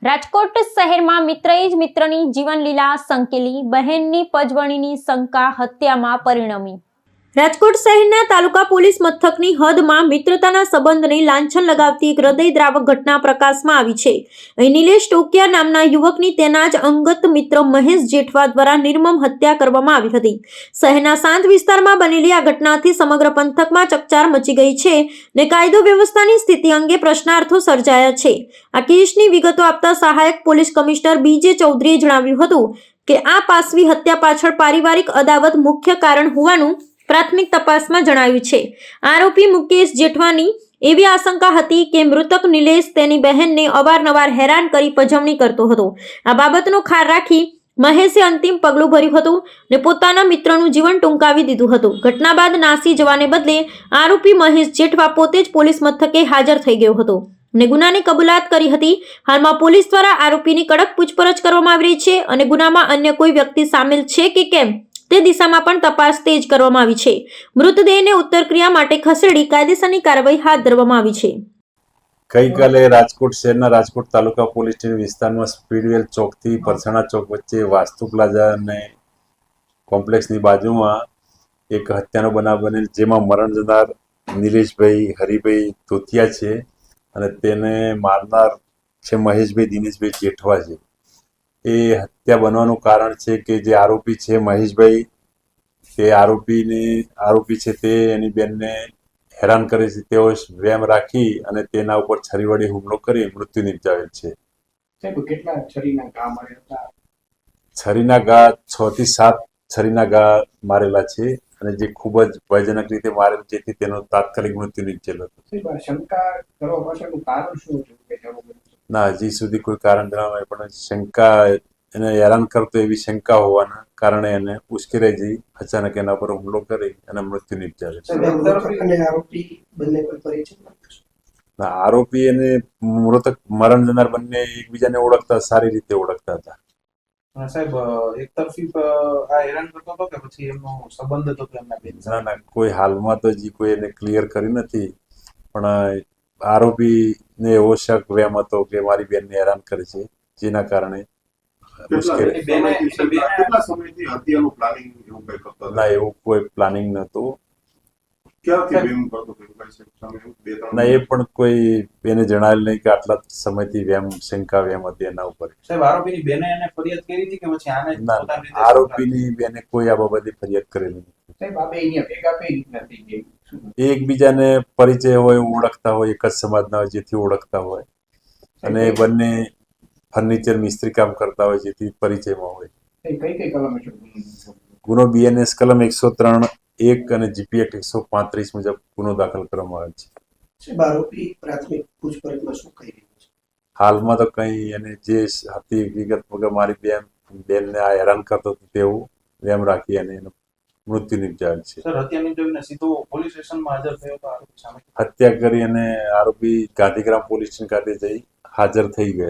રાજકોટ શહેરમાં મિત્રએ જ મિત્રની જીવનલીલા સંકેલી, બહેનની પજવણીની શંકા હત્યામાં પરિણમી। રાજકોટ શહેરના તાલુકા પોલીસ મથકની હદમાં મિત્રતાના સંબંધને લાંછન લગાવતી એક હૃદયદ્રાવક ઘટના પ્રકાશમાં આવી છે। અહીં નિલેશ ટોકિયા નામના યુવકની તેના જ અંગત મિત્ર મહેશ જેઠવા દ્વારા નિર્મમ હત્યા કરવામાં આવી હતી। શહેરના શાંત વિસ્તારમાં બનેલી આ ઘટનાથી સમગ્ર પંથકમાં ચકચાર મચી ગઈ છે ને કાયદો વ્યવસ્થાની સ્થિતિ અંગે પ્રશ્નાર્થો સર્જાયા છે। આ કેસની વિગતો આપતા સહાયક પોલીસ કમિશનર બીજે ચૌધરીએ જણાવ્યું હતું કે આ પાશવી હત્યા પાછળ પારિવારિક અદાવત મુખ્ય કારણ હોવાનું પ્રાથમિક તપાસમાં જણાવ્યું છે। આરોપી મુકેશ જેઠવાની એવી આશંકા હતી કે મૃતક નિલેશ તેની બહેનને અવારનવાર હેરાન કરી પજવણી કરતો હતો। આ બાબતનો ખાર રાખી મહેશે અંતિમ પગલું ભર્યું હતું ને પોતાના મિત્રનું જીવન ટૂંકાવી દીધું હતું। ઘટના બાદ નાસી જવાને બદલે આરોપી મહેશ જેઠવા પોતે જ પોલીસ મથકે હાજર થઈ ગયો હતો ને ગુનાની કબૂલાત કરી હતી। હાલમાં પોલીસ દ્વારા આરોપીની કડક પૂછપરછ કરવામાં આવી રહી છે અને ગુનામાં અન્ય કોઈ વ્યક્તિ સામેલ છે કે કેમ તે દિશામાં પણ તપાસ તેજ કરવામાં આવી છે। મૃતદેહને ઉત્તરક્રિયા માટે ખસેડી કાયદેસરની કાર્યવાહી હાથ ધરવામાં આવી છે। ગઈકાલે રાજકોટ શહેરના રાજકોટ તાલુકા પોલીસ સ્ટેશન વિસ્તારમાં સ્પીડવેલ ચોકથી પરસાણા ચોક વચ્ચે વાસ્તુ પ્લાઝા અને કોમ્પ્લેક્સની બાજુમાં એક હત્યાનો બનાવ બનેલ, જેમાં મરણ જનાર નિલેશભાઈ હરિભાઈ ધોતિયા છે અને તેને મારનાર છે મહેશભાઈ દિનેશભાઈ જેઠવા છે। એ હત્યા બનવાનું કારણ છે કે જે આરોપી છે મહેશભાઈ, તે આરોપી છે તે એની બેનને હેરાન કરે છે। તેઓ વેમ રાખી અને તેના ઉપર છરી વડે હુમલો કરી મૃત્યુ નિપજાવેલ છે। છરીના ઘા 6 થી 7 છરીના ઘા મારેલા છે અને જે ખૂબ જ ભયજનક રીતે મારેલ, જેથી તેનો તાત્કાલિક મૃત્યુ નિપજેલ હતો। ના, હજી સુધી કોઈ કારણ જણાવાય, પણ શંકા એને હેરાન કરતો એવી શંકા હોવાના કારણે એને ઉશ્કેરાઈ જઈ અચાનક એના પર હુમલો કરી અને મૃત્યુ નિપજાવે છે। આરોપી અને મૃતક મરણ જનાર બંને એકબીજાને ઓળખતા, સારી રીતે ઓળખતા હતા। સાહેબ, એકતરફી આ હેરાન કરતો હતો કે પછી એમનો સંબંધ હતો કે એમના બેન? ના, કોઈ હાલમાં તો હજી કોઈ એને ક્લિયર કરી નથી, પણ આરોપીને એવો શક વેમ હતો કે મારી બેનને હેરાન કરે છે, જેના કારણે ના, એવું કોઈ પ્લાનિંગ નહોતું। ના, એ પણ કોઈ એને જણાવેલ નહીં કે આટલા સમયથી શંકા વેમ હતી એના ઉપર। આરોપીની બેને એને ફરિયાદ કરી હતી કે પછી આને? ના, આરોપીની બેને કોઈ આ બાબતે ફરિયાદ કરેલી નથી। એકબીજાને પરિચય હોય, ઓળખતા હોય, એક જ સમાજના હોય જેથી ઓળખતા હોય, અને બંને ફર્નિચર મિસ્ત્રી કામ કરતા હોય જેથી પરિચયમાં હોય। ગુનો BNS કલમ 103(1) અને GP એક્ટ 135 મુજબ ગુનો દાખલ કરવામાં આવે છે। હાલમાં તો કઈ એને જે હતી વિગત વગર મારી બેનને આ હેરાન કરતો હતો તેવું વેમ રાખી અને એનું મૃત્યુ નિપજાવેલ છે। હત્યા કરી અને આરોપી ગાંધીગ્રામ પોલીસ સ્ટેશન ખાતે જઈ હાજર થઈ ગયેલ।